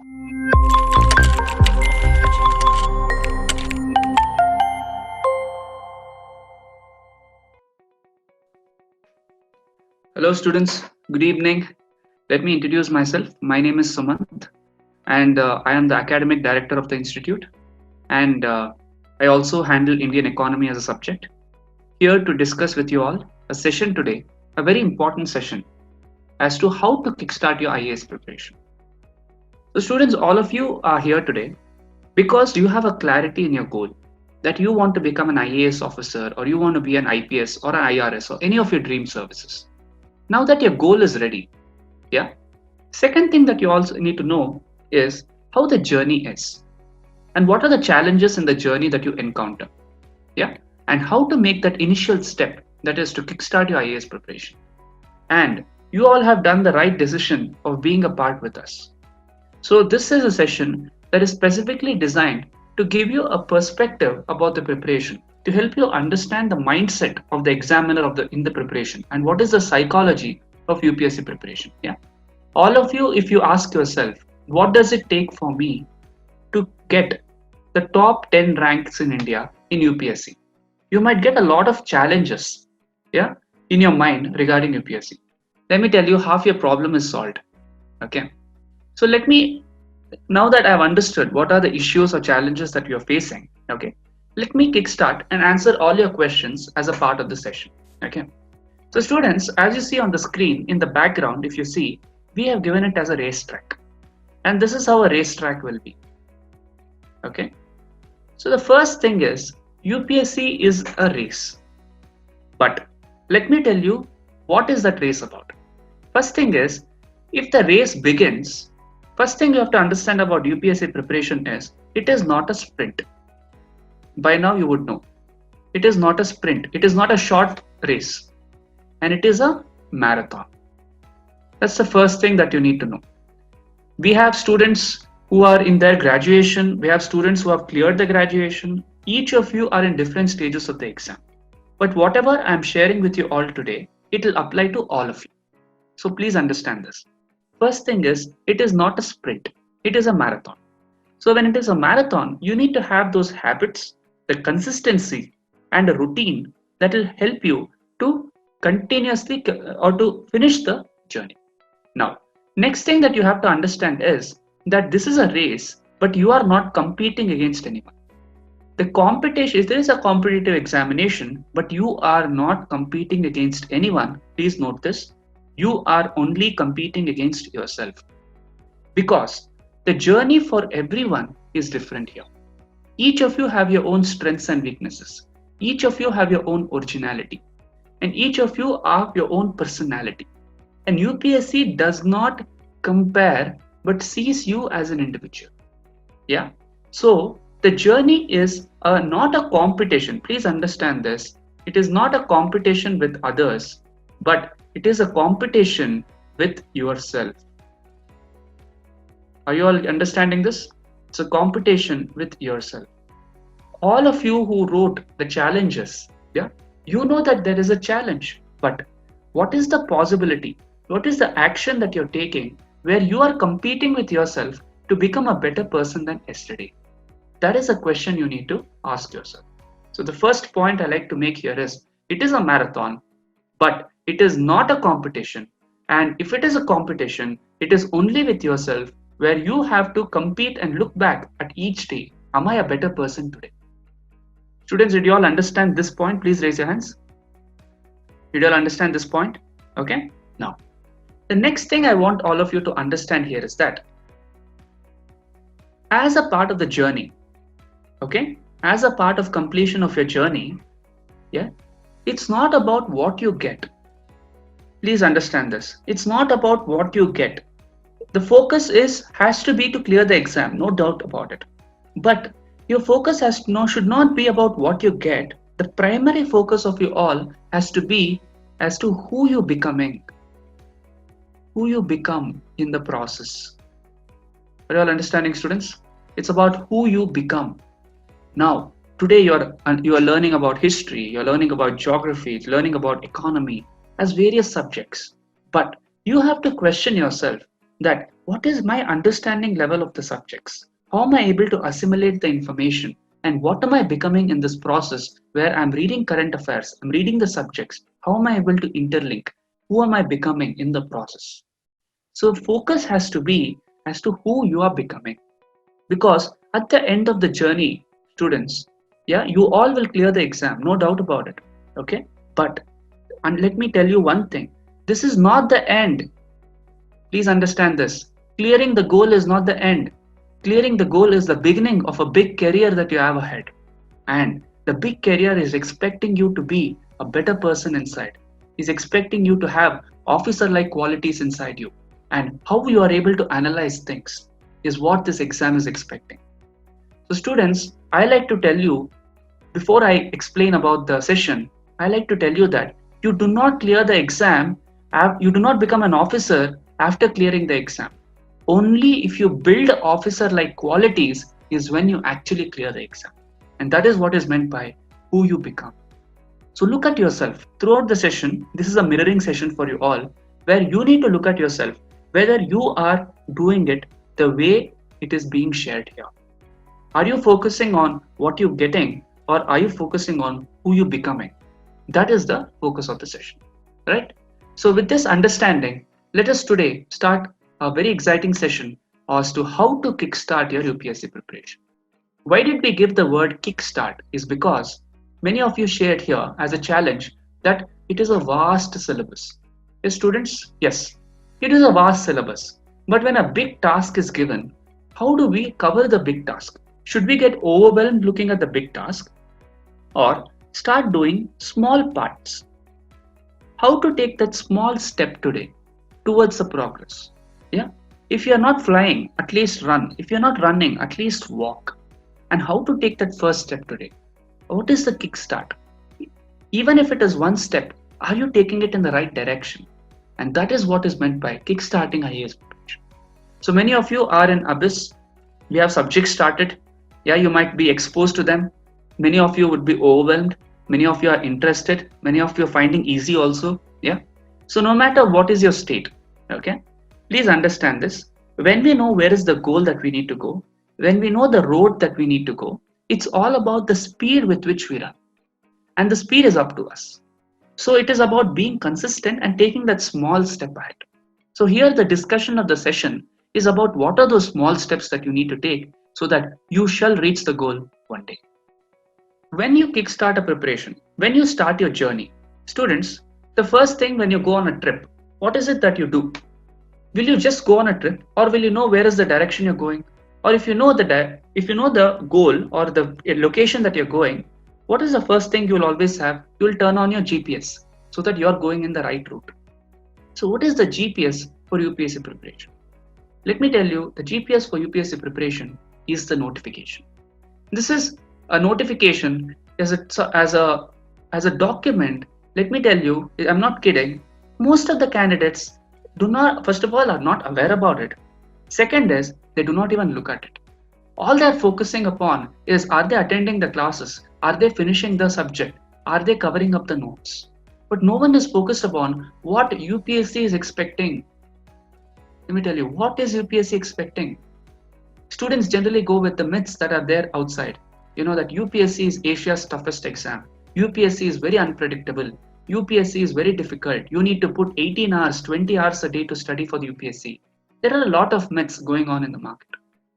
Hello students, good evening. Let me introduce myself. My name is Sumant and I am the academic director of the institute, and I also handle Indian economy as a subject. Here to discuss with you all a session today, a very important session as to how to kickstart your IAS preparation. So students, all of you are here today because you have a clarity in your goal that you want to become an IAS officer, or you want to be an IPS or an IRS or any of your dream services. Now that your goal is ready, yeah. Second thing that you also need to know is how the journey is and what are the challenges in the journey that you encounter, yeah, and how to make that initial step, that is to kickstart your IAS preparation. And you all have done the right decision of being a part with us. So this is a session that is specifically designed to give you a perspective about the preparation, to help you understand the mindset of the examiner in the preparation, and what is the psychology of UPSC preparation. Yeah, all of you, if you ask yourself, what does it take for me to get the top 10 ranks in India in UPSC? You might get a lot of challenges, yeah, in your mind regarding UPSC. Let me tell you, half your problem is solved. Okay, so now that I've understood what are the issues or challenges that you're facing, okay, let me kickstart and answer all your questions as a part of the session. Okay, so students, as you see on the screen in the background, if you see, we have given it as a racetrack, and this is how a racetrack will be. Okay, so the first thing is UPSC is a race, but let me tell you what is that race about. First thing is, if the race begins, first thing you have to understand about UPSC preparation is it is not a sprint. By now you would know. It is not a sprint. It is not a short race. And it is a marathon. That's the first thing that you need to know. We have students who are in their graduation. We have students who have cleared the graduation. Each of you are in different stages of the exam. But whatever I'm sharing with you all today, it will apply to all of you. So please understand this. First thing is, it is not a sprint. It is a marathon. So when it is a marathon, you need to have those habits, the consistency, and a routine that will help you to continuously or to finish the journey. Now, next thing that you have to understand is that this is a race, but you are not competing against anyone. The competition, if there is a competitive examination, but you are not competing against anyone, please note this, you are only competing against yourself. Because the journey for everyone is different here. Each of you have your own strengths and weaknesses. Each of you have your own originality. And each of you have your own personality. And UPSC does not compare but sees you as an individual. Yeah. So the journey is not a competition. Please understand this. It is not a competition with others, but it is a competition with yourself. Are you all understanding this? It's a competition with yourself. All of you who wrote the challenges, yeah, you know that there is a challenge, but what is the possibility? What is the action that you're taking where you are competing with yourself to become a better person than yesterday? That is a question you need to ask yourself. So the first point I like to make here is, it is a marathon, but it is not a competition. And if it is a competition, it is only with yourself, where you have to compete and look back at each day. Am I a better person today? Students, did you all understand this point? Please raise your hands. Did you all understand this point? Okay. Now, the next thing I want all of you to understand here is that as a part of the journey, okay, as a part of completion of your journey, yeah, it's not about what you get. Please understand this. It's not about what you get. The focus has to be to clear the exam, no doubt about it. But your focus should not be about what you get. The primary focus of you all has to be as to who you're becoming, who you become in the process. Are you all understanding, students? It's about who you become. Now, today you are learning about history, you're learning about geography, learning about economy as various subjects. But you have to question yourself, that what is my understanding level of the subjects? How am I able to assimilate the information? And what am I becoming in this process where I'm reading current affairs, I'm reading the subjects? How am I able to interlink? Who am I becoming in the process? So focus has to be as to who you are becoming. Because at the end of the journey, students, yeah, you all will clear the exam, no doubt about it. Okay? But and let me tell you one thing. This is not the end. Please understand this. Clearing the goal is not the end. Clearing the goal is the beginning of a big career that you have ahead. And the big career is expecting you to be a better person inside. Is expecting you to have officer-like qualities inside you. And how you are able to analyze things is what this exam is expecting. So students, I like to tell you, before I explain about the session, I like to tell you that you do not clear the exam, you do not become an officer after clearing the exam. Only if you build officer-like qualities is when you actually clear the exam. And that is what is meant by who you become. So look at yourself. Throughout the session, this is a mirroring session for you all, where you need to look at yourself, whether you are doing it the way it is being shared here. Are you focusing on what you're getting, or are you focusing on who you're becoming? That is the focus of the session, right? So with this understanding, let us today start a very exciting session as to how to kickstart your UPSC preparation. Why did we give the word kickstart is because many of you shared here as a challenge that it is a vast syllabus. Yes, students, yes, it is a vast syllabus. But when a big task is given, how do we cover the big task? Should we get overwhelmed looking at the big task, or start doing small parts? How to take that small step today towards the progress? Yeah. If you are not flying, at least run. If you're not running, at least walk. And how to take that first step today? What is the kickstart? Even if it is one step, are you taking it in the right direction? And that is what is meant by kickstarting IAS preparation. So many of you are in abyss. We have subjects started. Yeah, you might be exposed to them. Many of you would be overwhelmed. Many of you are interested. Many of you are finding easy also. Yeah. So no matter what is your state, okay, please understand this. When we know where is the goal that we need to go, when we know the road that we need to go, it's all about the speed with which we run. And the speed is up to us. So it is about being consistent and taking that small step ahead. So here the discussion of the session is about what are those small steps that you need to take so that you shall reach the goal one day. When you kickstart a preparation, when you start your journey, students, the first thing when you go on a trip, what is it that you do? Will you just go on a trip, or will you know where is the direction you're going? Or if you know the goal or the location that you're going, what is the first thing you'll always have? You'll turn on your GPS so that you're going in the right route. So what is the GPS for UPSC preparation? Let me tell you, the GPS for UPSC preparation is the notification. This is a notification as a document. Let me tell you, I'm not kidding. Most of the candidates first of all, are not aware about it. Second is, they do not even look at it. All they're focusing upon is, are they attending the classes? Are they finishing the subject? Are they covering up the notes? But no one is focused upon what UPSC is expecting. Let me tell you, what is UPSC expecting? Students generally go with the myths that are there outside. You know that UPSC is Asia's toughest exam. UPSC is very unpredictable. UPSC is very difficult. You need to put 18 hours, 20 hours a day to study for the UPSC. There are a lot of myths going on in the market.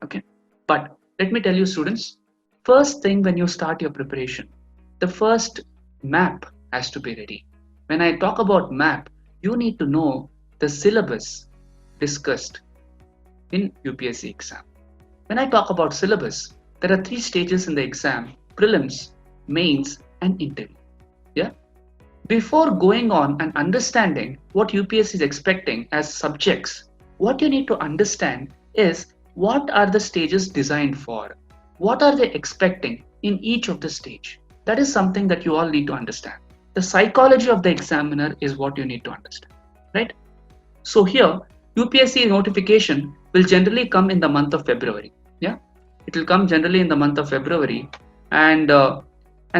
Okay, but let me tell you, students, first thing when you start your preparation, the first map has to be ready. When I talk about map, you need to know the syllabus discussed in UPSC exam. When I talk about syllabus, there are 3 stages in the exam: prelims, mains, and interview. Yeah. Before going on and understanding what UPSC is expecting as subjects, what you need to understand is what are the stages designed for? What are they expecting in each of the stage? That is something that you all need to understand. The psychology of the examiner is what you need to understand, right? So here, UPSC notification will generally come in the month of February. Yeah, it will come generally in the month of February, and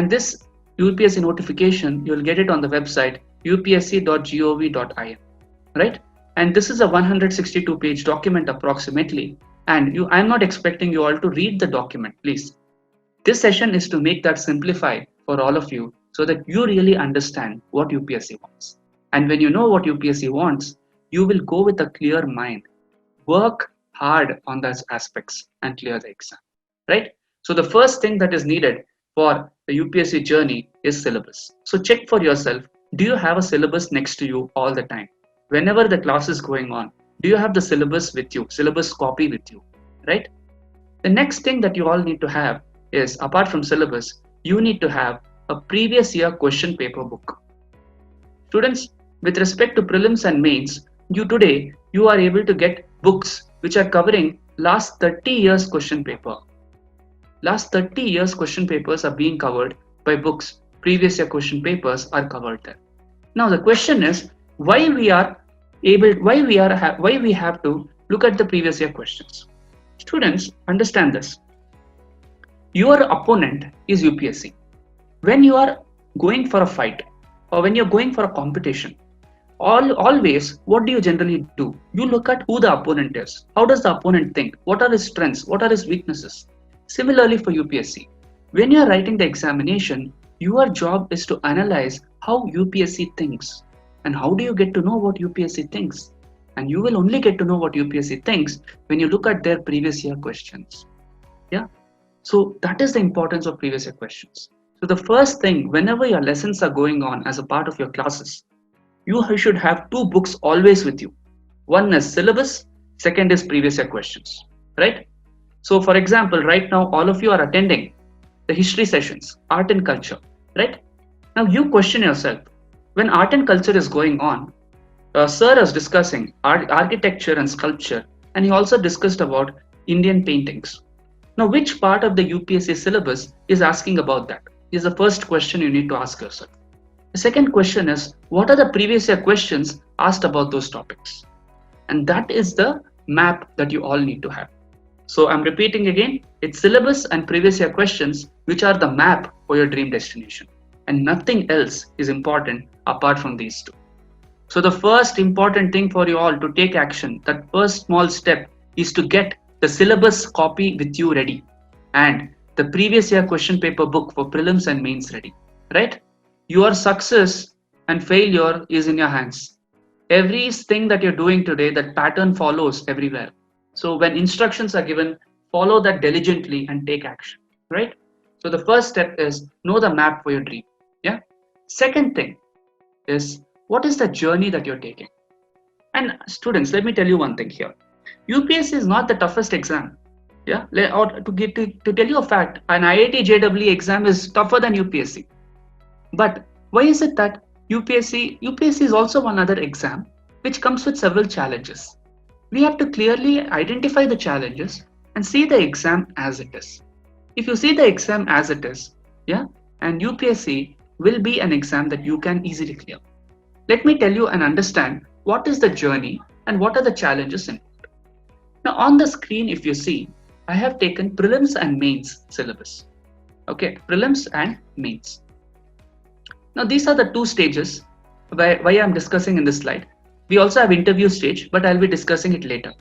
this UPSC notification, you'll get it on the website upsc.gov.in, right? And this is a 162-page document approximately. And I'm not expecting you all to read the document, please. This session is to make that simplified for all of you so that you really understand what UPSC wants. And when you know what UPSC wants, you will go with a clear mind, work hard on those aspects and clear the exam, right? So the first thing that is needed for the UPSC journey is syllabus. So check for yourself, do you have a syllabus next to you all the time? Whenever the class is going on, do you have the syllabus with you, syllabus copy with you, right? The next thing that you all need to have is, apart from syllabus, you need to have a previous year question paper book. Students, with respect to prelims and mains, you are able to get books which are covering last 30 years question paper. Last 30 years question papers are being covered by books. Previous year question papers are covered there. Now the question is, why we have to look at the previous year questions. Students, understand this. Your opponent is UPSC. When you are going for a fight or when you're going for a competition, always, what do you generally do? You look at who the opponent is. How does the opponent think? What are his strengths? What are his weaknesses? Similarly for UPSC, when you're writing the examination, your job is to analyze how UPSC thinks. And how do you get to know what UPSC thinks? And you will only get to know what UPSC thinks when you look at their previous year questions. Yeah. So that is the importance of previous year questions. So the first thing, whenever your lessons are going on as a part of your classes, you should have two books always with you. One is syllabus, second is previous year questions, right? So for example, right now, all of you are attending the history sessions, art and culture, right? Now you question yourself, when art and culture is going on, sir is discussing architecture and sculpture, and he also discussed about Indian paintings. Now, which part of the UPSC syllabus is asking about that? Is the first question you need to ask yourself. The second question is, what are the previous year questions asked about those topics? And that is the map that you all need to have. So I'm repeating again, it's syllabus and previous year questions which are the map for your dream destination. And nothing else is important apart from these two. So the first important thing for you all to take action, that first small step, is to get the syllabus copy with you ready and the previous year question paper book for prelims and mains ready, right? Your success and failure is in your hands. Everything that you're doing today, that pattern follows everywhere. So when instructions are given, follow that diligently and take action, right? So the first step is know the map for your dream. Yeah. Second thing is, what is the journey that you're taking? And students, let me tell you one thing here. UPSC is not the toughest exam. Yeah. Or to tell you a fact, an IIT JEE exam is tougher than UPSC. But why is it that UPSC is also one other exam which comes with several challenges? We have to clearly identify the challenges and see the exam as it is. If you see the exam as it is, yeah, and UPSC will be an exam that you can easily clear. Let me tell you and understand what is the journey and what are the challenges in it. Now on the screen, if you see, I have taken prelims and mains syllabus. Okay, prelims and mains. Now these are the two stages why I'm discussing in this slide. We also have interview stage, but I'll be discussing it later.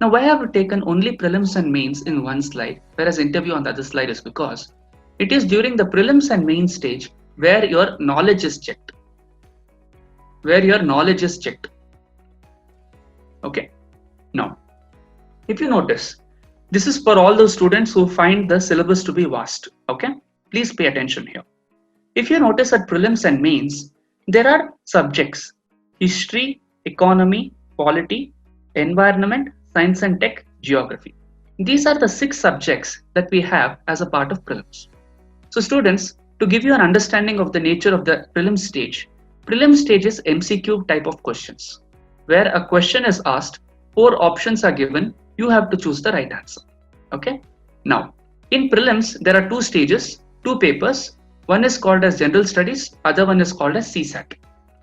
Now why have we taken only prelims and mains in one slide, whereas interview on the other slide is because it is during the prelims and mains stage where your knowledge is checked. Okay. Now, if you notice, this is for all those students who find the syllabus to be vast. Okay. Please pay attention here. If you notice at prelims and mains, there are subjects: history, economy, polity, environment, science and tech, geography. These are the 6 subjects that we have as a part of prelims. So students, to give you an understanding of the nature of the prelim stage is MCQ type of questions, where a question is asked, 4 options are given, you have to choose the right answer. Okay. Now, in prelims, there are 2 stages, 2 papers. One is called as general studies, other one is called as CSAT,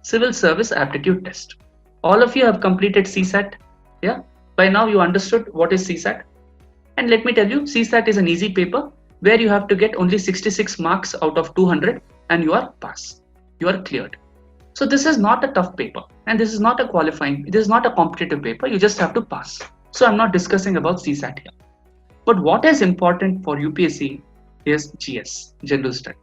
Civil Service Aptitude Test. All of you have completed CSAT. Yeah. By now you understood what is CSAT. And let me tell you, CSAT is an easy paper where you have to get only 66 marks out of 200 and you are passed. You are cleared. So this is not a tough paper, and this is not a qualifying, this is not a competitive paper. You just have to pass. So I'm not discussing about CSAT here. But what is important for UPSC is GS, General Studies.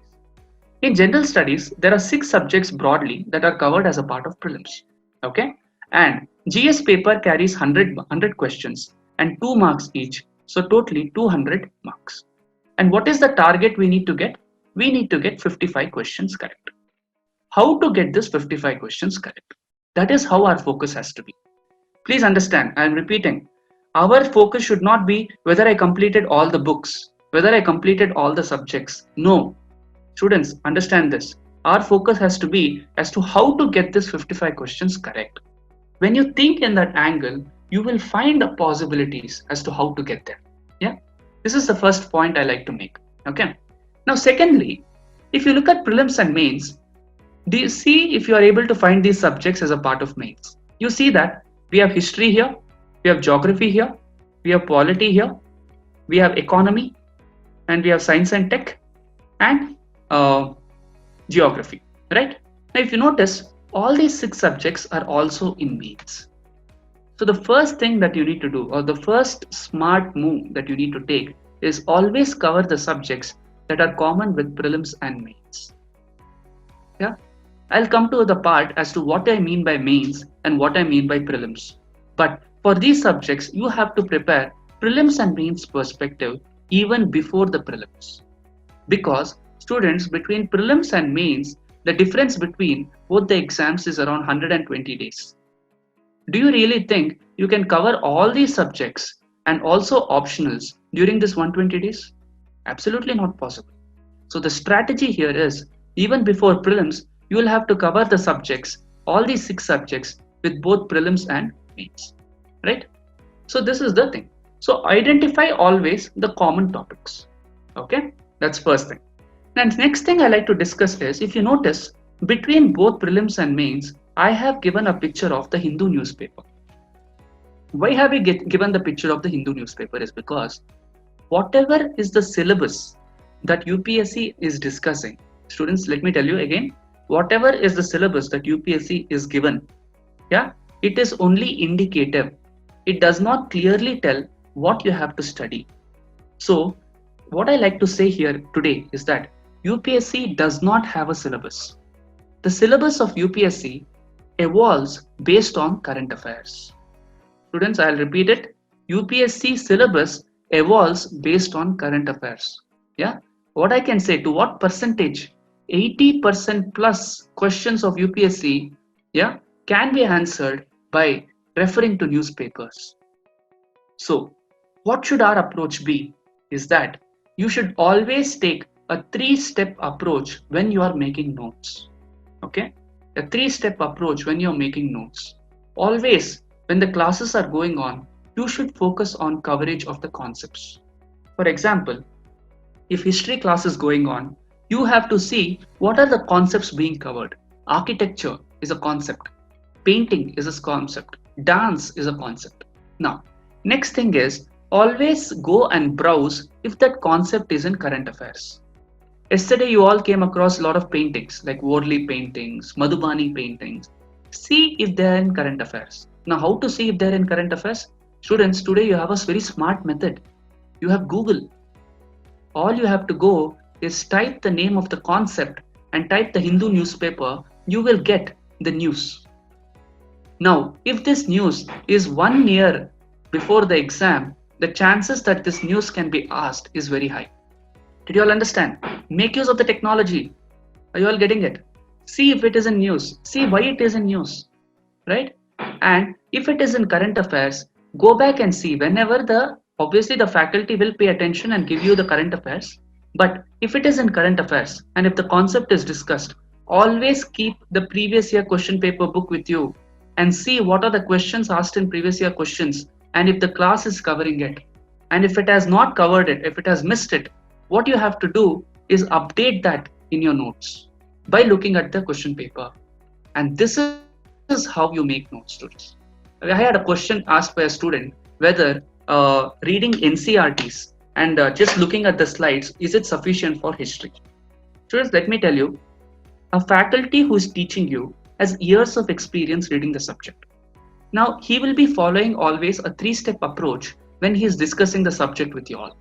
In General Studies, there are 6 subjects broadly that are covered as a part of prelims. Okay, and GS paper carries 100 questions and 2 marks each, so totally 200 marks. And what is the target we need to get? We need to get 55 questions correct. How to get this 55 questions correct? That is how our focus has to be. Please understand, I am repeating, our focus should not be whether I completed all the books, whether I completed all the subjects. No, students, understand this. Our focus has to be as to how to get this 55 questions correct. When you think in that angle, you will find the possibilities as to how to get there. Yeah, this is the first point I like to make. Okay. Now, secondly, if you look at prelims and mains, do you see if you are able to find these subjects as a part of mains? You see that we have history here, we have geography here, we have polity here, we have economy, and we have science and tech, and geography, right? Now, if you notice, all these 6 subjects are also in mains. So the first thing that you need to do, or the first smart move that you need to take, is always cover the subjects that are common with prelims and mains. Yeah, I'll come to the part as to what I mean by mains and what I mean by prelims. But for these subjects, you have to prepare prelims and mains perspective even before the prelims. Because students, between prelims and mains, the difference between both the exams is around 120 days. Do you really think you can cover all these subjects and also optionals during this 120 days? Absolutely not possible. So the strategy here is, even before prelims, you will have to cover the subjects, all these 6 subjects, with both prelims and mains, right? So this is the thing. So identify always the common topics. Okay, that's first thing. And next thing I like to discuss is, if you notice, between both prelims and mains, I have given a picture of the Hindu newspaper. Why have we given the picture of the Hindu newspaper is because whatever is the syllabus that UPSC is discussing, students, let me tell you again, whatever is the syllabus that UPSC is given, yeah, it is only indicative. It does not clearly tell what you have to study. So what I like to say here today is that UPSC does not have a syllabus. The syllabus of UPSC evolves based on current affairs. Students, I'll repeat it. UPSC syllabus evolves based on current affairs. Yeah. What I can say, to what percentage? 80% plus questions of UPSC, yeah, can be answered by referring to newspapers. So what should our approach be is that you should always take a 3-step approach when you are making notes. Okay, a 3-step approach when you're making notes. Always, when the classes are going on, you should focus on coverage of the concepts. For example, if history class is going on, you have to see what are the concepts being covered. Architecture is a concept. Painting is a concept. Dance is a concept. Now, next thing is, always go and browse if that concept is in current affairs. Yesterday, you all came across a lot of paintings like Worli paintings, Madhubani paintings. See if they're in current affairs. Now, how to see if they're in current affairs? Students, today you have a very smart method. You have Google. All you have to go is type the name of the concept and type the Hindu newspaper. You will get the news. Now, if this news is 1 year before the exam, the chances that this news can be asked is very high. Did you all understand? Make use of the technology. Are you all getting it? See if it is in news. See why it is in news, right? And if it is in current affairs, go back and see whenever obviously the faculty will pay attention and give you the current affairs. But if it is in current affairs and if the concept is discussed, always keep the previous year question paper book with you and see what are the questions asked in previous year questions and if the class is covering it. And if it has not covered it, if it has missed it, what you have to do is update that in your notes by looking at the question paper. And this is how you make notes, students. I had a question asked by a student whether reading NCRTs and just looking at the slides, is it sufficient for history? Students, let me tell you, a faculty who is teaching you has years of experience reading the subject. Now, he will be following always a 3-step approach when he is discussing the subject with you all.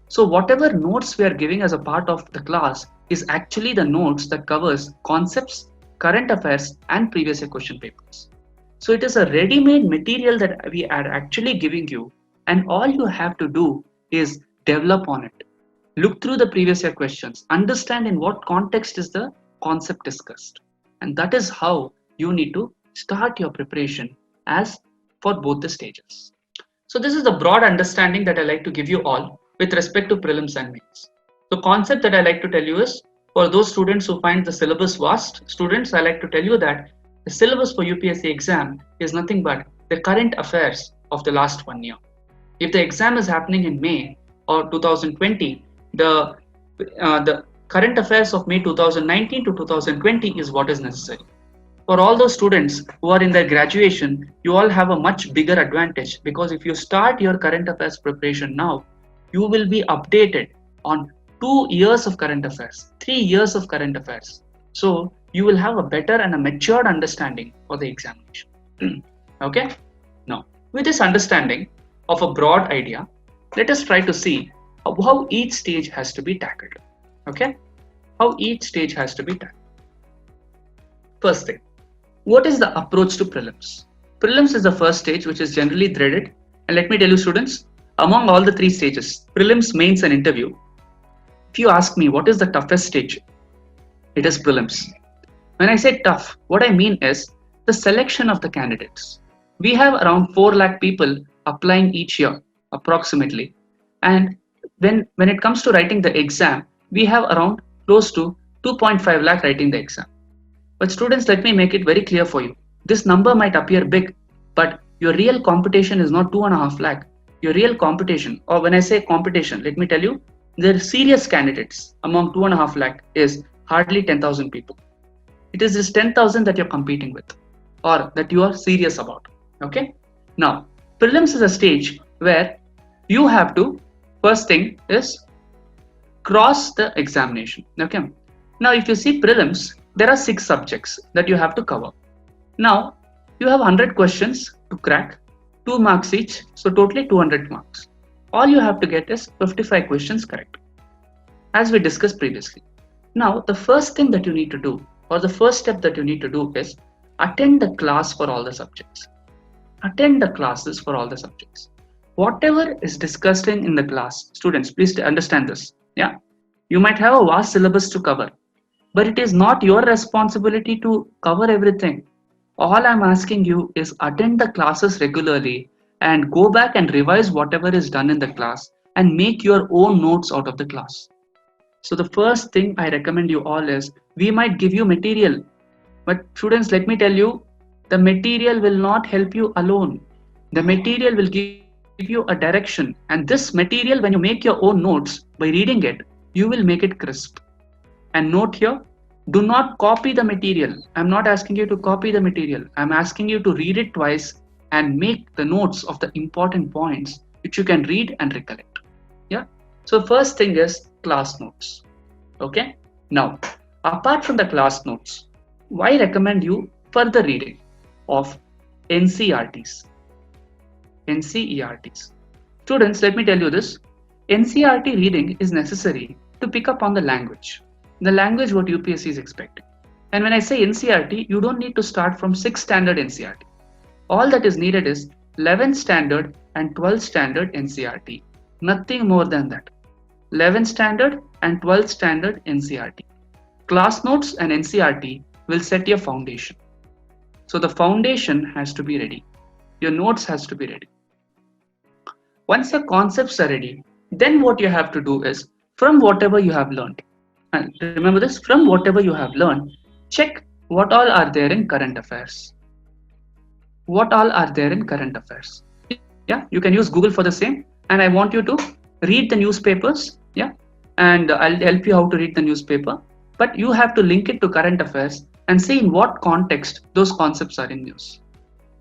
So whatever notes we are giving as a part of the class is actually the notes that covers concepts, current affairs, and previous year question papers. So it is a ready-made material that we are actually giving you, and all you have to do is develop on it. Look through the previous year questions, understand in what context is the concept discussed. And that is how you need to start your preparation as for both the stages. So this is the broad understanding that I like to give you all with respect to prelims and mains. The concept that I like to tell you is, for those students who find the syllabus vast, students, I like to tell you that the syllabus for UPSC exam is nothing but the current affairs of the last 1 year. If the exam is happening in May or 2020, the current affairs of May 2019 to 2020 is what is necessary. For all those students who are in their graduation, you all have a much bigger advantage, because if you start your current affairs preparation now, you will be updated on 2 years of current affairs, 3 years of current affairs. So you will have a better and a matured understanding for the examination. Okay? Now, with this understanding of a broad idea, let us try to see how each stage has to be tackled. Okay? How each stage has to be tackled. First thing, what is the approach to prelims? Prelims is the first stage, which is generally dreaded. And let me tell you, students, among all the 3 stages, prelims, mains, and interview, if you ask me what is the toughest stage, it is prelims. When I say tough, what I mean is the selection of the candidates. We have around 4 lakh people applying each year, approximately. And when it comes to writing the exam, we have around close to 2.5 lakh writing the exam. But students, let me make it very clear for you. This number might appear big, but your real competition is not 2.5 lakh. Your real competition, or when I say competition, let me tell you, the serious candidates among 2.5 lakh is hardly 10,000 people. It is this 10,000 that you're competing with, or that you are serious about. Okay? Now, prelims is a stage where you have to, first thing is cross the examination. Okay? Now, if you see prelims, there are 6 subjects that you have to cover. Now, you have 100 questions to crack, 2 marks each, so totally 200 marks. All you have to get is 55 questions correct, as we discussed previously. Now, the first thing that you need to do, or the first step that you need to do, is attend the class for all the subjects. Attend the classes for all the subjects. Whatever is discussed in the class, students, please understand this. Yeah, you might have a vast syllabus to cover, but it is not your responsibility to cover everything. All I'm asking you is attend the classes regularly and go back and revise whatever is done in the class and make your own notes out of the class. So the first thing I recommend you all is, we might give you material, but students, let me tell you, the material will not help you alone. The material will give you a direction, and this material, when you make your own notes by reading it, you will make it crisp. And note here, do not copy the material. I'm not asking you to copy the material. I'm asking you to read it twice and make the notes of the important points which you can read and recollect. Yeah. So first thing is class notes. Okay. Now, apart from the class notes, why recommend you further reading of NCERTs? NCERTs. Students, let me tell you this. NCERT reading is necessary to pick up on the language what UPSC is expecting. And when I say NCERT, you don't need to start from 6th standard NCERT. All that is needed is 11th standard and 12th standard NCERT. Nothing more than that. 11th standard and 12th standard NCERT. Class notes and NCERT will set your foundation. So the foundation has to be ready. Your notes has to be ready. Once the concepts are ready, then what you have to do is, from whatever you have learned, and remember this, from whatever you have learned, check what all are there in current affairs. What all are there in current affairs? Yeah, you can use Google for the same. And I want you to read the newspapers. Yeah, and I'll help you how to read the newspaper. But you have to link it to current affairs and see in what context those concepts are in news.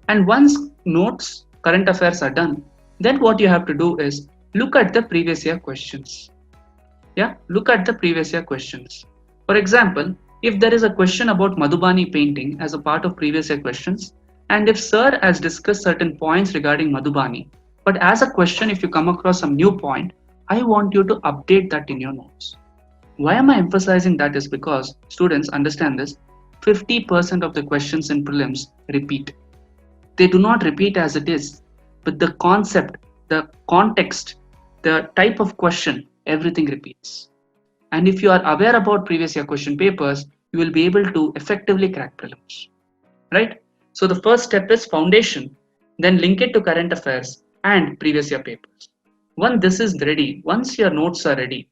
And once notes, current affairs are done, then what you have to do is look at the previous year questions. Yeah, look at the previous year questions. For example, if there is a question about Madhubani painting as a part of previous year questions, and if sir has discussed certain points regarding Madhubani, but as a question, if you come across some new point, I want you to update that in your notes. Why am I emphasizing that is because students understand this, 50% of the questions in prelims repeat. They do not repeat as it is, but the concept, the context, the type of question, everything repeats. And if you are aware about previous year question papers, you will be able to effectively crack prelims, right? So the first step is foundation, then link it to current affairs and previous year papers. Once this is ready, once your notes are ready,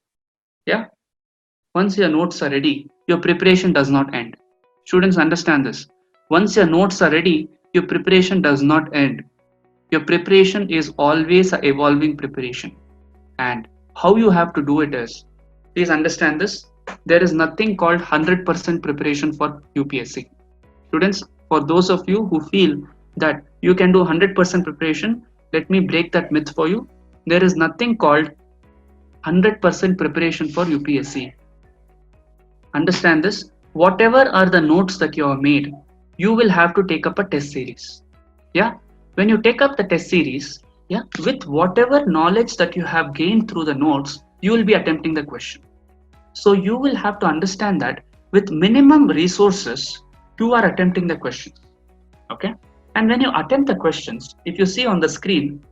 yeah, once your notes are ready, your preparation does not end. Students understand this. Once your notes are ready, your preparation does not end. Your preparation is always an evolving preparation. And how you have to do it is, please understand this, there is nothing called 100% preparation for UPSC. Students, for those of you who feel that you can do 100% preparation, let me break that myth for you. There is nothing called 100% preparation for UPSC. Understand this, whatever are the notes that you have made, you will have to take up a test series. Yeah, when you take up the test series, yeah, with whatever knowledge that you have gained through the notes, you will be attempting the question. So you will have to understand that with minimum resources, you are attempting the questions. Okay, and when you attempt the questions, if you see on the screen,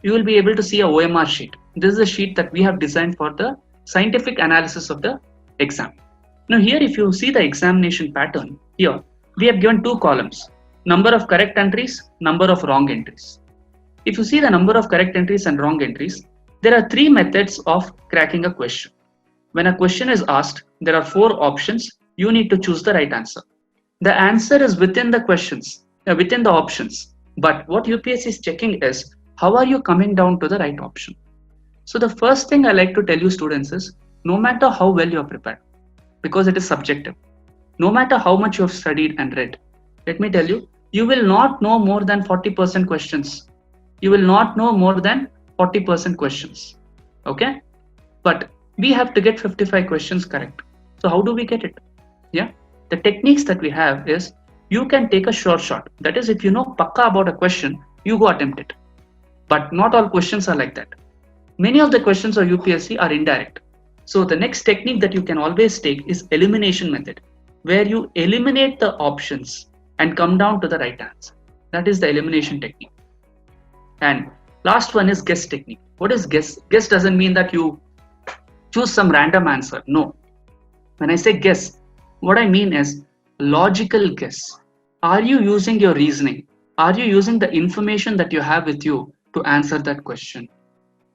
you will be able to see a OMR sheet. This is a sheet that we have designed for the scientific analysis of the exam. Now here, if you see the examination pattern, here we have given two columns, number of correct entries, number of wrong entries. If you see the number of correct entries and wrong entries, there are three methods of cracking a question. When a question is asked, there are four options. You need to choose the right answer. The answer is within the questions, within the options. But what UPSC is checking is, how are you coming down to the right option? So the first thing I like to tell you students is, no matter how well you are prepared, because it is subjective, no matter how much you have studied and read, let me tell you, you will not know more than 40% questions. You will not know more than 40% questions. Okay? But we have to get 55 questions correct. So how do we get it? Yeah. The techniques that we have is, you can take a short shot. That is, if you know pakka about a question, you go attempt it. But not all questions are like that. Many of the questions of UPSC are indirect. So the next technique that you can always take is elimination method, where you eliminate the options and come down to the right answer. That is the elimination technique. And last one is guess technique. What is guess? Guess doesn't mean that you choose some random answer. No. When I say guess, what I mean is logical guess. Are you using your reasoning? Are you using the information that you have with you to answer that question?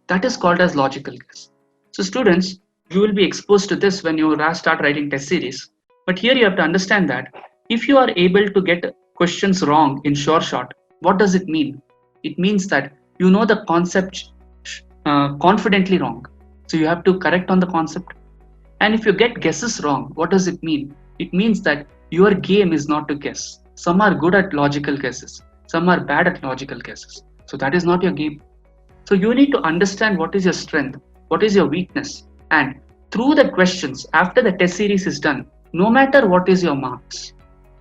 That is called as logical guess. So students, you will be exposed to this when you start writing test series. But here you have to understand that if you are able to get questions wrong in short, what does it mean? It means that you know the concept confidently wrong. So you have to correct on the concept. And if you get guesses wrong, what does it mean? It means that your game is not to guess. Some are good at logical guesses. Some are bad at logical guesses. So that is not your game. So you need to understand what is your strength, what is your weakness. And through the questions, after the test series is done, no matter what is your marks,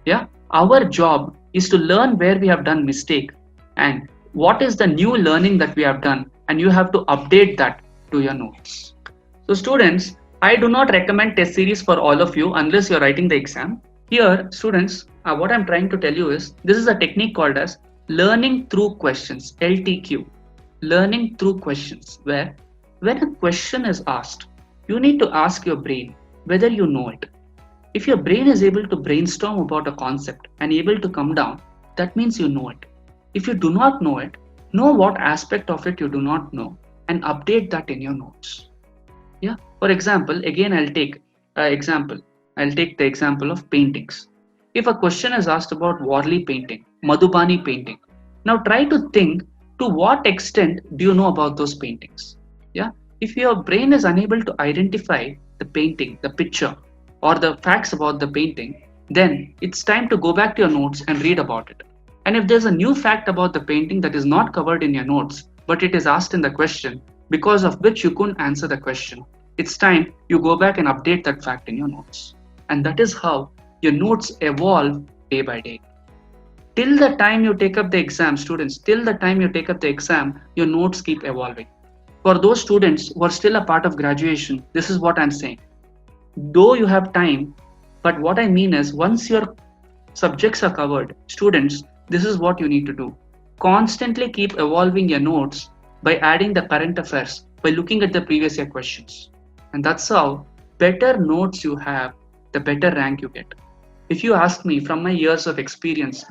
yeah, our job is to learn where we have done mistake and what is the new learning that we have done, and you have to update that to your notes. So students, I do not recommend test series for all of you unless you're writing the exam. Here, students, what I'm trying to tell you is, this is a technique called as learning through questions, LTQ. Learning through questions, where when a question is asked, you need to ask your brain whether you know it. If your brain is able to brainstorm about a concept and able to come down, that means you know it. If you do not know it, know what aspect of it you do not know and update that in your notes. Yeah. For example, again I'll take the example of paintings. If a question is asked about Warli painting, Madhubani painting, now try to think to what extent do you know about those paintings. Yeah. If your brain is unable to identify the painting, the picture, or the facts about the painting, then it's time to go back to your notes and read about it. And if there's a new fact about the painting that is not covered in your notes, but it is asked in the question, because of which you couldn't answer the question, it's time you go back and update that fact in your notes. And that is how your notes evolve day by day. Till the time you take up the exam, students, till the time you take up the exam, your notes keep evolving. For those students who are still a part of graduation, this is what I'm saying. Though you have time, but what I mean is once your subjects are covered, students, this is what you need to do. Constantly keep evolving your notes by adding the current affairs, by looking at the previous year questions. And that's how better notes you have, the better rank you get. If you ask me from my years of experience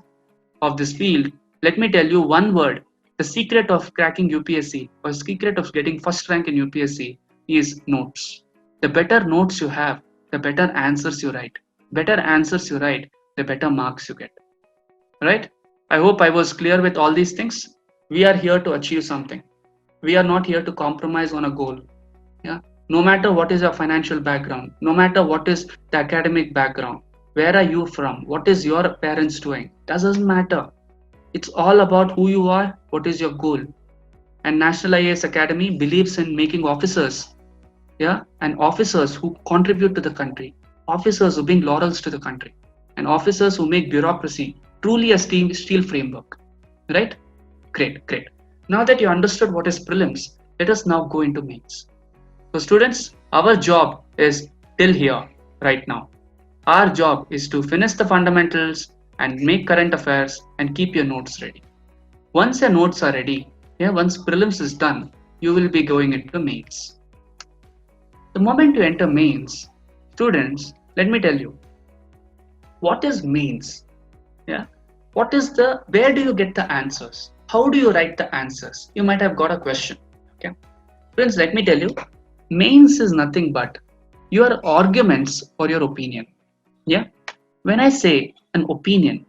of this field, let me tell you one word. The secret of cracking UPSC or secret of getting first rank in UPSC is notes. The better notes you have, the better answers you write. Better answers you write, the better marks you get. Right? I hope I was clear with all these things. We are here to achieve something. We are not here to compromise on a goal. Yeah. No matter what is your financial background, no matter what is the academic background, where are you from, what is your parents doing, doesn't matter. It's all about who you are, what is your goal. And National IAS Academy believes in making officers, and officers who contribute to the country, officers who bring laurels to the country, and officers who make bureaucracy truly a steel framework. Right? Great. Now that you understood what is prelims, let us now go into mains. So students, our job is till here right now. Our job is to finish the fundamentals and make current affairs and keep your notes ready. Once your notes are ready, once prelims is done, you will be going into mains. The moment you enter mains, students, let me tell you, what is mains? Where do you get the answers? How do you write the answers? You might have got a question. Okay. Friends, let me tell you, mains is nothing but your arguments for your opinion. Yeah. When I say an opinion,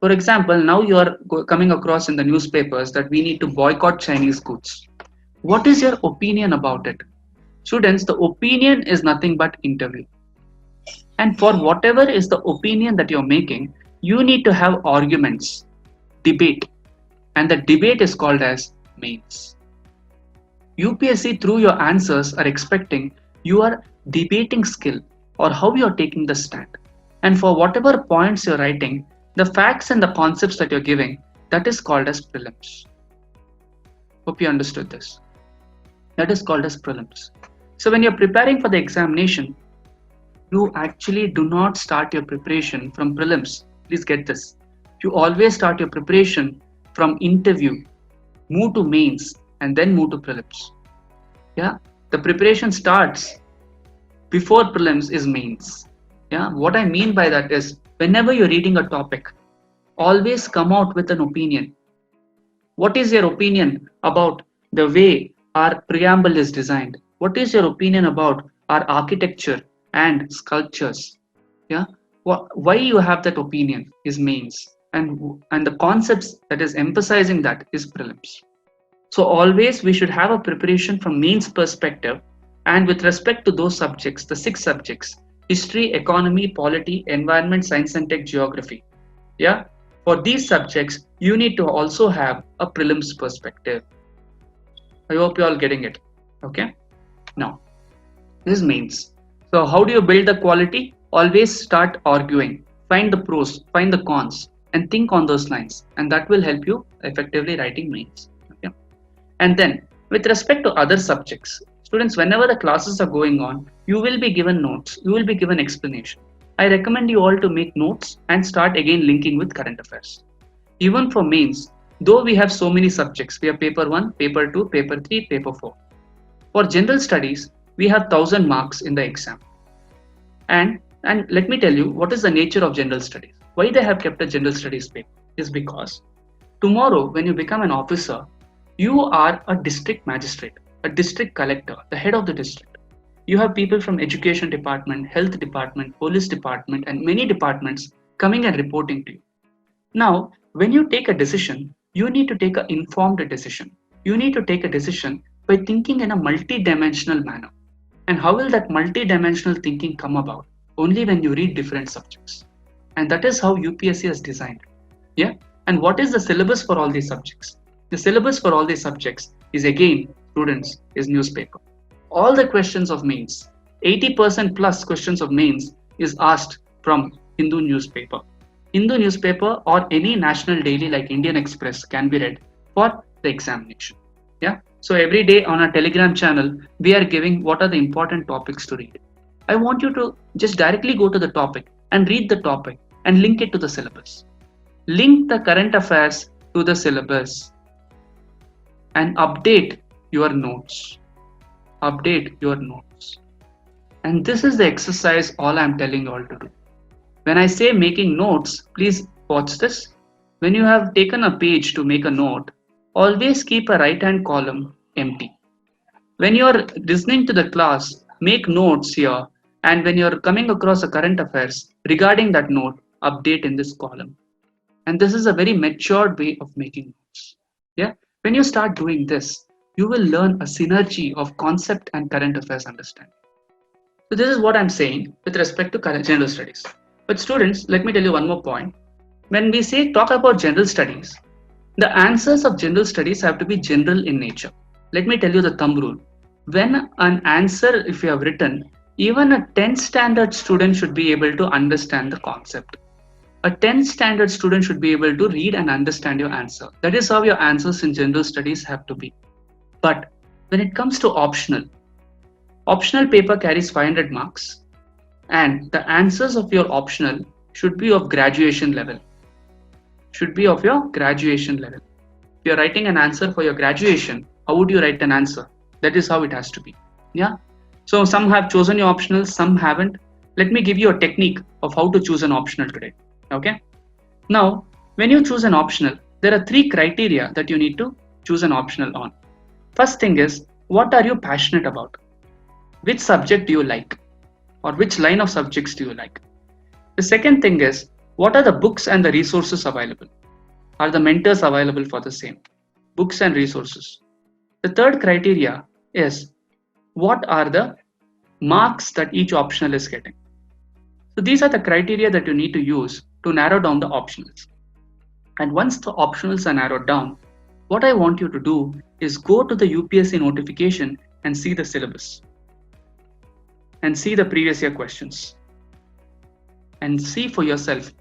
for example, now you are coming across in the newspapers that we need to boycott Chinese goods. What is your opinion about it? Students, the opinion is nothing but interview. And for whatever is the opinion that you're making, you need to have arguments, debate. And the debate is called as mains. UPSC through your answers are expecting your debating skill or how you're taking the stand. And for whatever points you're writing, the facts and the concepts that you're giving, that is called as prelims. Hope you understood this. That is called as prelims. So when you're preparing for the examination, you actually do not start your preparation from prelims. Please get this. You always start your preparation from interview, move to mains, and then move to prelims. Yeah, the preparation starts before prelims is mains. Yeah, what I mean by that is whenever you're reading a topic, always come out with an opinion. What is your opinion about the way our preamble is designed? What is your opinion about our architecture and sculptures? Yeah, why you have that opinion is mains, and the concepts that is emphasizing that is prelims. So always we should have a preparation from mains perspective, and with respect to those subjects, the 6 subjects: history, economy, polity, environment, science and tech, geography. Yeah, for these subjects, you need to also have a prelims perspective. I hope you're all getting it. Okay. Now, this is mains. So how do you build the quality? Always start arguing. Find the pros, find the cons, and think on those lines. And that will help you effectively writing mains. Okay. And then, with respect to other subjects, students, whenever the classes are going on, you will be given notes, you will be given explanation. I recommend you all to make notes and start again linking with current affairs. Even for mains, though we have so many subjects, we have paper 1, paper 2, paper 3, paper 4. For general studies, we have 1000 marks in the exam. And let me tell you, what is the nature of general studies? Why they have kept a general studies paper is because tomorrow when you become an officer, you are a district magistrate, a district collector, the head of the district. You have people from education department, health department, police department, and many departments coming and reporting to you. Now, when you take a decision, you need to take an informed decision. You need to take a decision by thinking in a multi-dimensional manner. And how will that multi-dimensional thinking come about? Only when you read different subjects. And that is how UPSC has designed. Yeah. And what is the syllabus for all these subjects? The syllabus for all these subjects is, again, students, is newspaper. All the questions of mains, 80% plus questions of mains is asked from Hindu newspaper. Hindu newspaper or any national daily like Indian Express can be read for the examination. Yeah. So every day on our Telegram channel, we are giving what are the important topics to read. I want you to just directly go to the topic and read the topic and link it to the syllabus. Link the current affairs to the syllabus and update your notes. Update your notes. And this is the exercise all I'm telling you all to do. When I say making notes, please watch this. When you have taken a page to make a note, always keep a right hand column empty. When you are listening to the class, make notes here, and when you are coming across a current affairs regarding that note, update in this column. And this is a very matured way of making notes. Yeah. When you start doing this, you will learn a synergy of concept and current affairs understanding. So this is what I'm saying with respect to current general studies. But students, let me tell you one more point. When we say talk about general studies, the answers of general studies have to be general in nature. Let me tell you the thumb rule. When an answer, if you have written, even a 10th standard student should be able to understand the concept. A 10th standard student should be able to read and understand your answer. That is how your answers in general studies have to be. But when it comes to optional paper carries 500 marks and the answers of your optional should be of graduation level. Should be of your graduation level. If you're writing an answer for your graduation, how would you write an answer? That is how it has to be. Yeah. So some have chosen your optional, some haven't. Let me give you a technique of how to choose an optional today. Okay. Now, when you choose an optional, there are 3 criteria that you need to choose an optional on. First thing is, what are you passionate about? Which subject do you like? Or which line of subjects do you like? The second thing is, what are the books and the resources available? Are the mentors available for the same? Books and resources. The third criteria is, what are the marks that each optional is getting? So these are the criteria that you need to use to narrow down the optionals. And once the optionals are narrowed down, what I want you to do is go to the UPSC notification and see the syllabus. And see the previous year questions. And see for yourself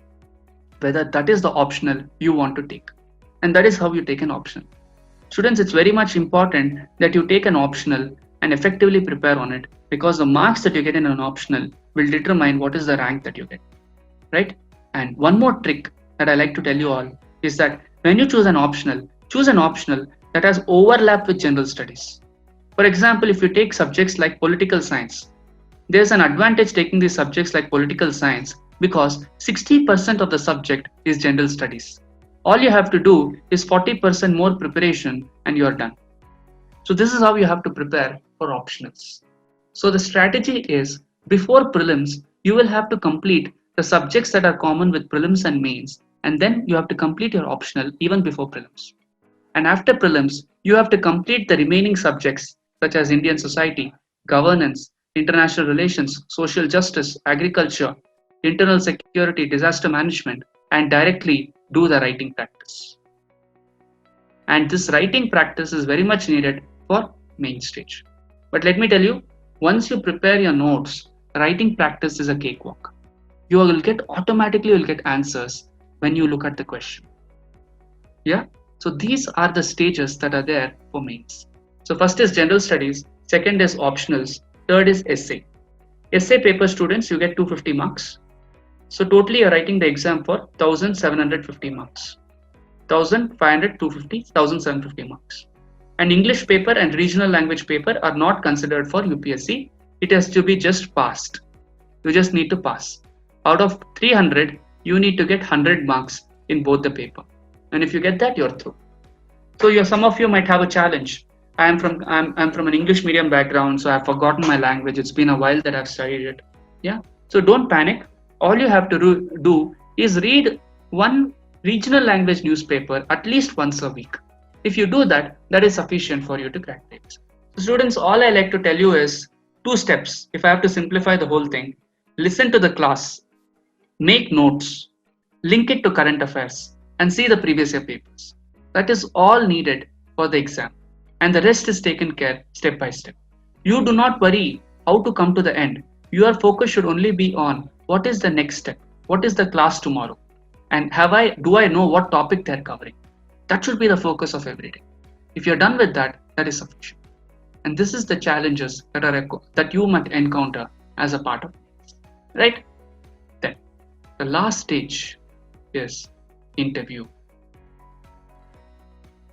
whether that is the optional you want to take. And that is how you take an optional. Students, it's very much important that you take an optional and effectively prepare on it, because the marks that you get in an optional will determine what is the rank that you get, right? And one more trick that I like to tell you all is that when you choose an optional that has overlap with general studies. For example, if you take subjects like political science, there's an advantage taking these subjects like political science because 60% of the subject is general studies. All you have to do is 40% more preparation and you're done. So this is how you have to prepare for optionals. So the strategy is, before prelims, you will have to complete the subjects that are common with prelims and mains, and then you have to complete your optional even before prelims. And after prelims, you have to complete the remaining subjects such as Indian society, governance, international relations, social justice, agriculture, internal security, disaster management, and directly do the writing practice. And this writing practice is very much needed for main stage. But let me tell you, once you prepare your notes, writing practice is a cakewalk. You will automatically get answers when you look at the question. Yeah. So these are the stages that are there for mains. So first is general studies, second is optionals, third is essay. Essay paper students, you get 250 marks. So totally you're writing the exam for 1750 marks. 1500, 250, 1750 marks. And English paper and regional language paper are not considered for UPSC. It has to be just passed. You just need to pass. Out of 300, you need to get 100 marks in both the paper. And if you get that, you're through. So some of you might have a challenge. I'm from an English medium background, so I've forgotten my language. It's been a while that I've studied it. Yeah. So don't panic. All you have to do is read one regional language newspaper at least once a week. If you do that, that is sufficient for you to crack the exam. So students, all I like to tell you is 2 steps. If I have to simplify the whole thing, listen to the class, make notes, link it to current affairs, and see the previous year papers. That is all needed for the exam. And the rest is taken care step by step. You do not worry how to come to the end. Your focus should only be on What is the next step? What is the class tomorrow? And do I know what topic they're covering? That should be the focus of every day. If you're done with that, that is sufficient. And this is the challenges that you might encounter as a part of it. Right? Then the last stage is interview.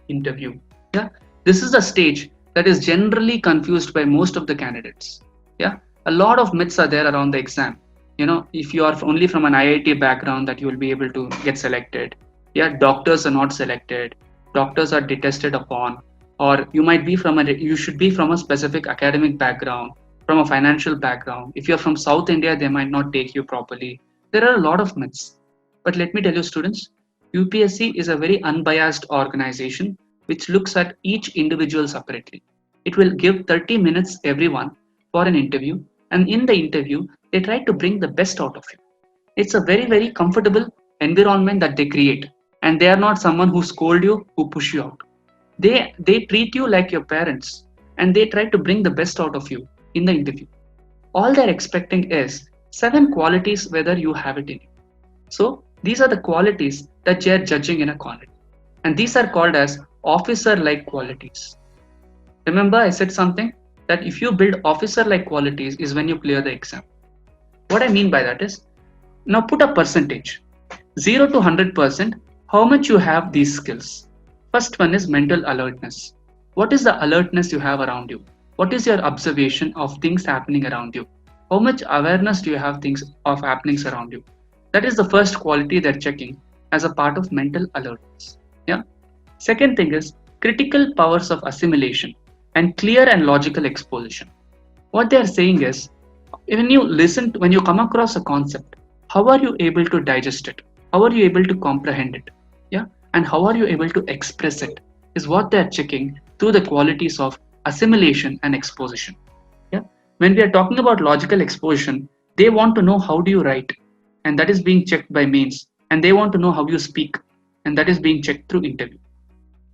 Yeah, this is a stage that is generally confused by most of the candidates. Yeah, a lot of myths are there around the exam. If you are only from an IIT background, that you will be able to get selected. Yeah, doctors are not selected. Doctors are detested upon. Or you should be from a specific academic background, from a financial background. If you're from South India, they might not take you properly. There are a lot of myths. But let me tell you, students, UPSC is a very unbiased organization which looks at each individual separately. It will give 30 minutes everyone for an interview, and in the interview, they try to bring the best out of you. It's a very, very comfortable environment that they create, and they are not someone who scold you, who push you out. They treat you like your parents, and they try to bring the best out of you in the interview. All they're expecting is 7 qualities, whether you have it in you. So these are the qualities that they're judging in a quality, and these are called as officer-like qualities. Remember, I said something that if you build officer-like qualities is when you clear the exam. What I mean by that is, now put a percentage, 0 to 100%, how much you have these skills. First one is mental alertness. What is the alertness you have around you? What is your observation of things happening around you? How much awareness do you have of happenings around you? That is the first quality they're checking as a part of mental alertness. Yeah. Second thing is critical powers of assimilation and clear and logical exposition. What they're saying is, when you come across a concept, how are you able to digest it? How are you able to comprehend it? Yeah. And how are you able to express it is what they're checking through the qualities of assimilation and exposition. Yeah. When we are talking about logical exposition, they want to know how do you write, and that is being checked by mains, and they want to know how you speak, and that is being checked through interview.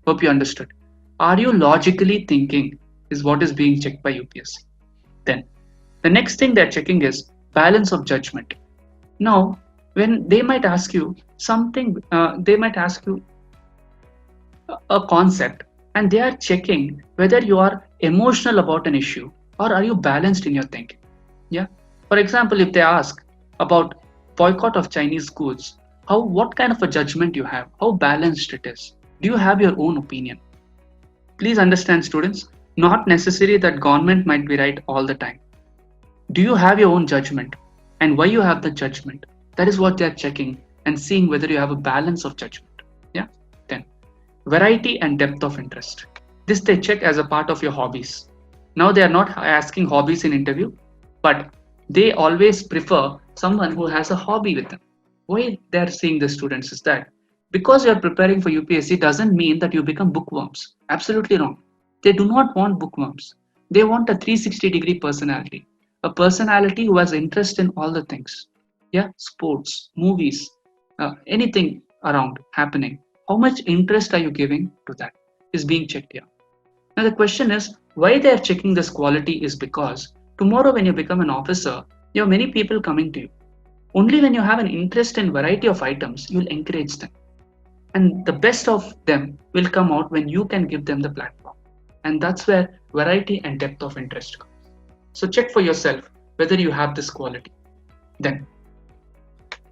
Hope you understood. Are you logically thinking is what is being checked by UPSC. Then the next thing they're checking is balance of judgment. Now, when they might ask you something, they might ask you a concept, and they are checking whether you are emotional about an issue or are you balanced in your thinking. Yeah. For example, if they ask about boycott of Chinese goods, what kind of a judgment you have, how balanced it is. Do you have your own opinion? Please understand, students, not necessary that government might be right all the time. Do you have your own judgment, and why you have the judgment? That is what they are checking and seeing whether you have a balance of judgment. Yeah. Then variety and depth of interest. This they check as a part of your hobbies. Now they are not asking hobbies in interview, but they always prefer someone who has a hobby with them. Why they are seeing the students is that because you are preparing for UPSC doesn't mean that you become bookworms. Absolutely wrong. They do not want bookworms. They want a 360-degree personality. A personality who has interest in all the things. Yeah, sports, movies, anything around happening. How much interest are you giving to that is being checked here. Now the question is, why they are checking this quality is because tomorrow when you become an officer, you have many people coming to you. Only when you have an interest in variety of items, you'll encourage them. And the best of them will come out when you can give them the platform. And that's where variety and depth of interest comes. So check for yourself whether you have this quality. Then,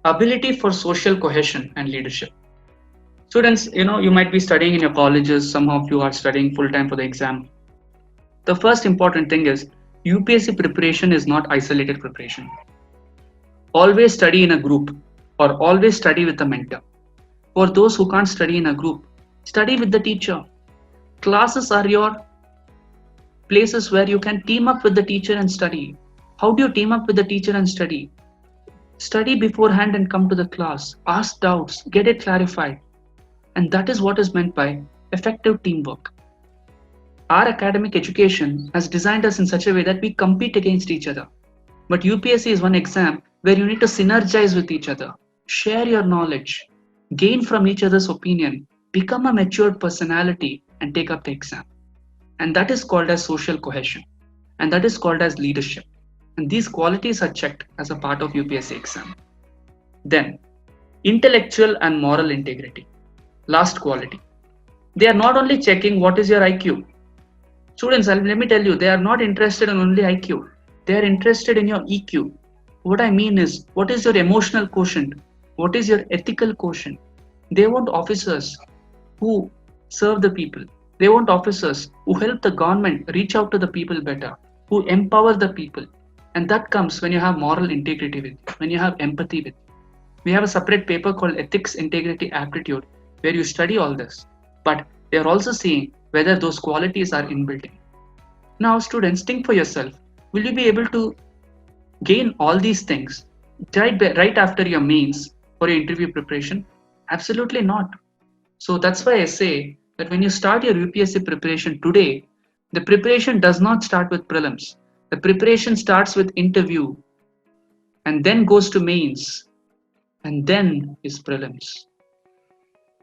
ability for social cohesion and leadership. Students, you might be studying in your colleges. Some of you are studying full-time for the exam. The first important thing is UPSC preparation is not isolated preparation. Always study in a group or always study with a mentor. For those who can't study in a group, study with the teacher. Classes are your places where you can team up with the teacher and study. How do you team up with the teacher and study? Study beforehand and come to the class. Ask doubts, get it clarified. And that is what is meant by effective teamwork. Our academic education has designed us in such a way that we compete against each other. But UPSC is one exam where you need to synergize with each other, share your knowledge, gain from each other's opinion, become a matured personality and take up the exam. And that is called as social cohesion. And that is called as leadership. And these qualities are checked as a part of UPSC exam. Then, intellectual and moral integrity. Last quality. They are not only checking what is your IQ. Students, let me tell you, they are not interested in only IQ. They are interested in your EQ. What I mean is, what is your emotional quotient? What is your ethical quotient? They want officers who serve the people. They want officers who help the government reach out to the people better, who empower the people. And that comes when you have moral integrity with you, when you have empathy with you. We have a separate paper called Ethics, Integrity, Aptitude, where you study all this. But they are also seeing whether those qualities are inbuilt in. Now, students, think for yourself. Will you be able to gain all these things right after your mains for your interview preparation? Absolutely not. So that's why I say that when you start your UPSC preparation today, the preparation does not start with prelims. The preparation starts with interview and then goes to mains and then is prelims.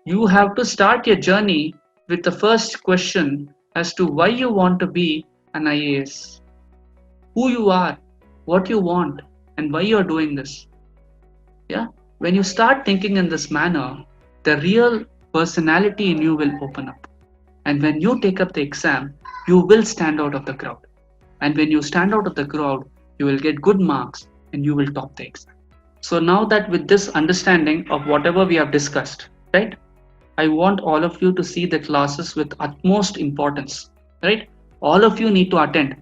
You have to start your journey with the first question as to why you want to be an IAS, who you are, what you want, and why you are doing this. Yeah, when you start thinking in this manner, the real personality in you will open up. And when you take up the exam, you will stand out of the crowd. And when you stand out of the crowd, you will get good marks and you will top the exam. So now that with this understanding of whatever we have discussed, right? I want all of you to see the classes with utmost importance, right? All of you need to attend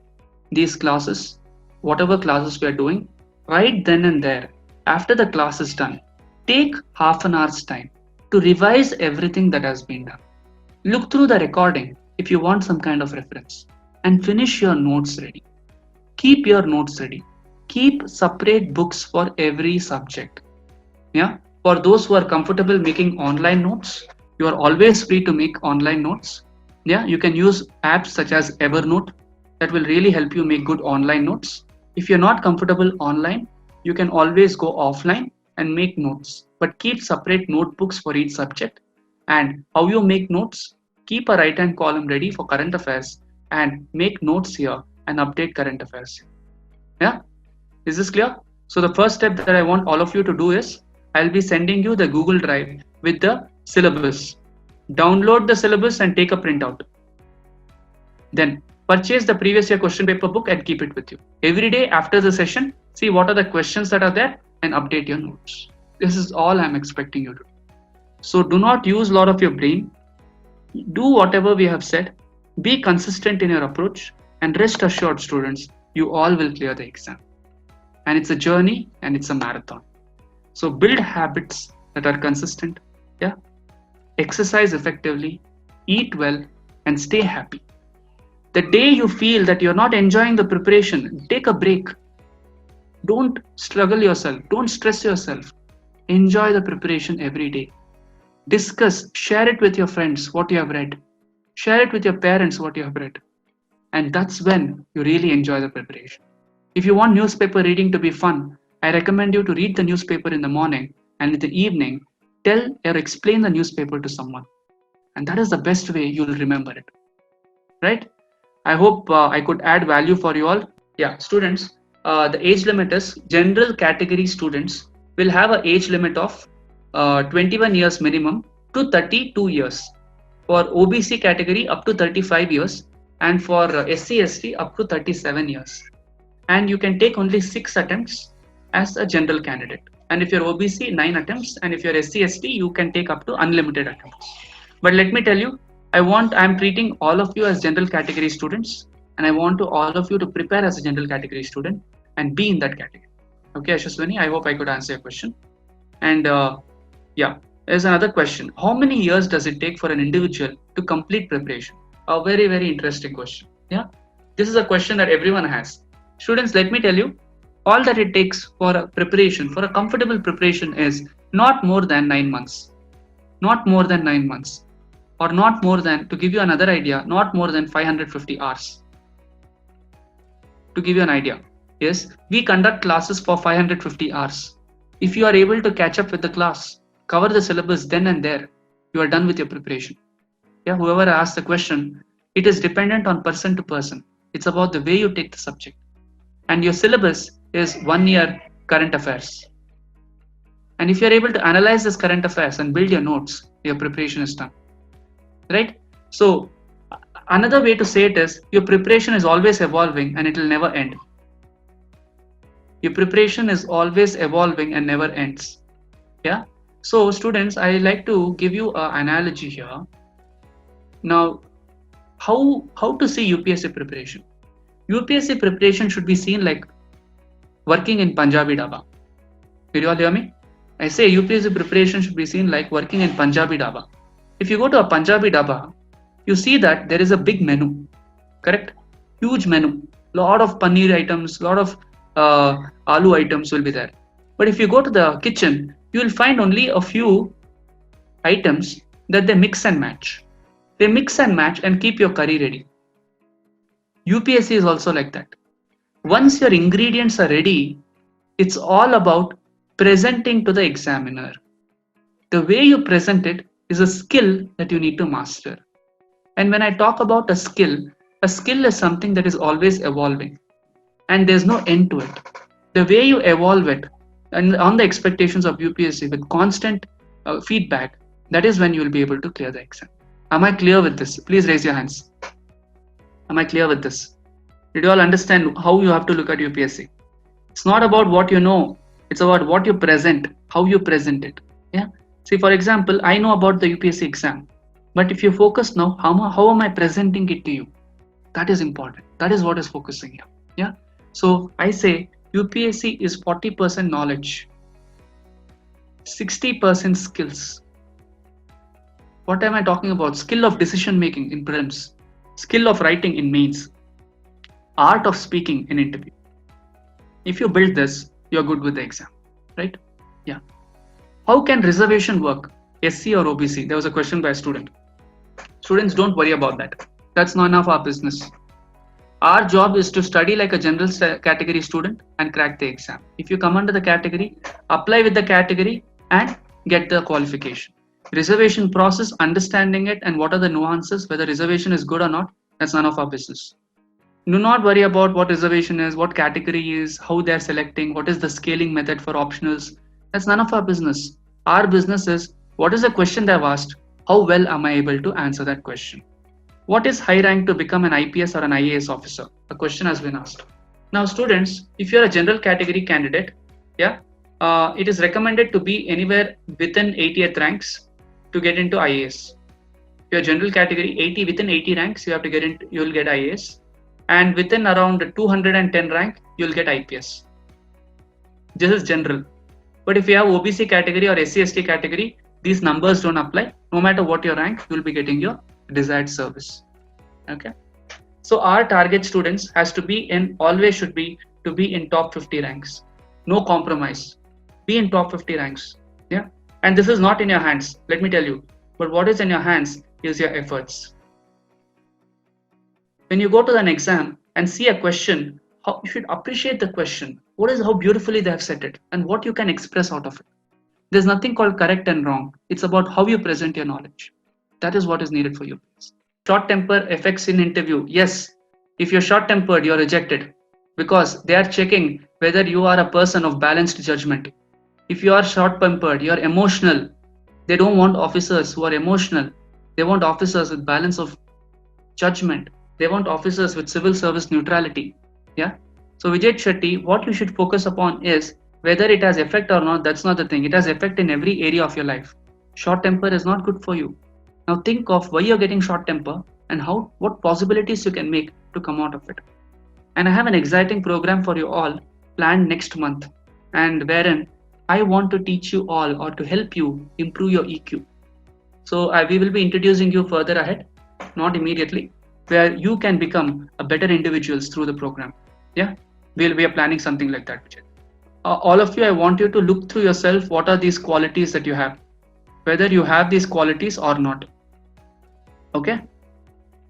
these classes, whatever classes we are doing, right then and there. After the class is done, take half an hour's time to revise everything that has been done. Look through the recording if you want some kind of reference and finish your notes ready. Keep your notes ready. Keep separate books for every subject. Yeah. For those who are comfortable making online notes, you are always free to make online notes. Yeah. You can use apps such as Evernote that will really help you make good online notes. If you're not comfortable online, you can always go offline and make notes, but keep separate notebooks for each subject. And how you make notes, keep a right hand column ready for current affairs and make notes here and update current affairs. Yeah, is this clear? So the first step that I want all of you to do is I'll be sending you the Google Drive with the syllabus. Download the syllabus and take a printout. Then purchase the previous year question paper book and keep it with you. Every day after the session, see what are the questions that are there and update your notes. This is all I'm expecting you to do. So do not use a lot of your brain. Do whatever we have said. Be consistent in your approach and rest assured, students, you all will clear the exam. And it's a journey and it's a marathon. So build habits that are consistent. Yeah. Exercise effectively, eat well, and stay happy. The day you feel that you're not enjoying the preparation, take a break. Don't struggle yourself. Don't stress yourself. Enjoy the preparation every day. Discuss, share it with your friends what you have read. Share it with your parents what you have read. And that's when you really enjoy the preparation. If you want newspaper reading to be fun, I recommend you to read the newspaper in the morning and in the evening, tell or explain the newspaper to someone. And that is the best way you'll remember it. Right? I hope I could add value for you all. Yeah, students, the age limit is general category students will have an age limit of 21 years minimum to 32 years. For OBC category up to 35 years and for SC/ST up to 37 years. And you can take only 6 attempts as a general candidate. And if you're OBC, 9 attempts, and if you're SC/ST, you can take up to unlimited attempts. But let me tell you, I'm treating all of you as general category students, and I want all of you to prepare as a general category student and be in that category. Okay, Ashwini, I hope I could answer your question. And yeah, there's another question. How many years does it take for an individual to complete preparation? A very, very interesting question. Yeah, this is a question that everyone has. Students, let me tell you, all that it takes for a preparation, for a comfortable preparation is not more than 9 months. Not more than 9 months. Or not more than, to give you another idea, not more than 550 hours. To give you an idea, yes, we conduct classes for 550 hours. If you are able to catch up with the class, cover the syllabus then and there, you are done with your preparation. Yeah, whoever asked the question, it is dependent on person to person. It's about the way you take the subject. and your syllabus is 1 year current affairs. And if you're able to analyze this current affairs and build your notes, your preparation is done, right? So another way to say it is your preparation is always evolving and it will never end. Your preparation is always evolving and never ends. Yeah. So students, I like to give you an analogy here. Now, how to see UPSC preparation? UPSC preparation should be seen like working in Punjabi Dhaba. Did you all hear me? I say UPSC preparation should be seen like working in Punjabi Dhaba. If you go to a Punjabi Dhaba, you see that there is a big menu, correct? Huge menu, lot of paneer items, lot of aloo items will be there. But if you go to the kitchen, you will find only a few items that they mix and match. They mix and match and keep your curry ready. UPSC is also like that. Once your ingredients are ready, it's all about presenting to the examiner. The way you present it is a skill that you need to master. And when I talk about a skill is something that is always evolving and there's no end to it. The way you evolve it and on the expectations of UPSC with constant feedback, that is when you will be able to clear the exam. Am I clear with this? Please raise your hands. Am I clear with this? Did you all understand how you have to look at UPSC? It's not about what you know. It's about what you present, how you present it. Yeah. See, for example, I know about the UPSC exam, but if you focus now, how am I presenting it to you? That is important. That is what is focusing here. Yeah. So I say UPSC is 40% knowledge, 60% skills. What am I talking about? Skill of decision making in prelims, skill of writing in mains, art of speaking in interview. If you build this, you're good with the exam, right? Yeah. How can reservation work? SC or OBC? There was a question by a student. Students, don't worry about that. That's none of our business. Our job is to study like a general category student and crack the exam. If you come under the category, apply with the category and get the qualification. Reservation process, understanding it and what are the nuances, whether reservation is good or not, that's none of our business. Do not worry about what reservation is, what category is, how they're selecting, what is the scaling method for optionals. That's none of our business. Our business is what is the question they've asked, how well am I able to answer that question. What is high rank to become an IPS or an IAS officer? A question has been asked. Now students, if you're a general category candidate, it is recommended to be anywhere within 80th ranks to get into IAS. If you're general category 80, within 80 ranks, you have to get into, you'll get IAS. And within around 210 rank, you'll get IPS. This is general. But if you have OBC category or SC/ST category, these numbers don't apply. No matter what your rank, you'll be getting your desired service. Okay. So our target students has to be in, always should be to be in top 50 ranks. No compromise. Be in top 50 ranks. Yeah. And this is not in your hands. Let me tell you. But what is in your hands is your efforts. When you go to an exam and see a question, you should appreciate the question. What is how beautifully they have set it and what you can express out of it. There's nothing called correct and wrong. It's about how you present your knowledge. That is what is needed for you. Short temper affects in interview. Yes, if you're short tempered, you're rejected because they are checking whether you are a person of balanced judgment. If you are short tempered, you're emotional. They don't want officers who are emotional. They want officers with balance of judgment. They want officers with civil service neutrality. Yeah. So Vijay Shetty, what you should focus upon is whether it has effect or not. That's not the thing. It has effect in every area of your life. Short temper is not good for you. Now think of why you're getting short temper and what possibilities you can make to come out of it. And I have an exciting program for you all planned next month, and wherein I want to teach you all or to help you improve your EQ. So we will be introducing you further ahead, not immediately, where you can become a better individuals through the program. Yeah, we are planning something like that. All of you, I want you to look through yourself. What are these qualities that you have? Whether you have these qualities or not. Okay.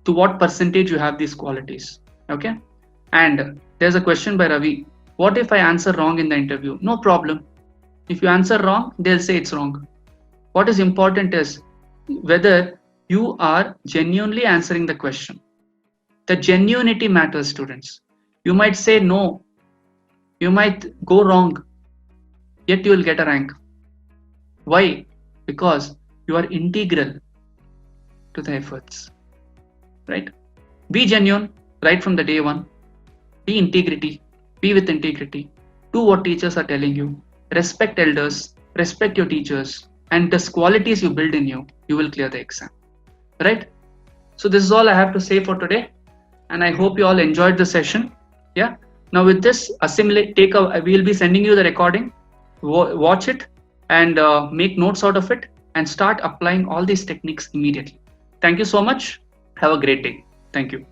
To what percentage you have these qualities. Okay. And there's a question by Ravi. What if I answer wrong in the interview? No problem. If you answer wrong, they'll say it's wrong. What is important is whether you are genuinely answering the question. The genuinity matters, students. You might say no, You might go wrong, yet you will get a rank. Why? Because you are integral to the efforts, right? Be genuine right from the day one. Be with integrity. Do what teachers are telling you. Respect elders, respect your teachers, and the qualities you build in you, you will clear the exam, right? So this is all I have to say for today, and I hope you all enjoyed the session. Yeah. Now with this, we'll be sending you the recording. Watch it and make notes out of it, and start applying all these techniques immediately. Thank you so much. Have a great day. Thank you.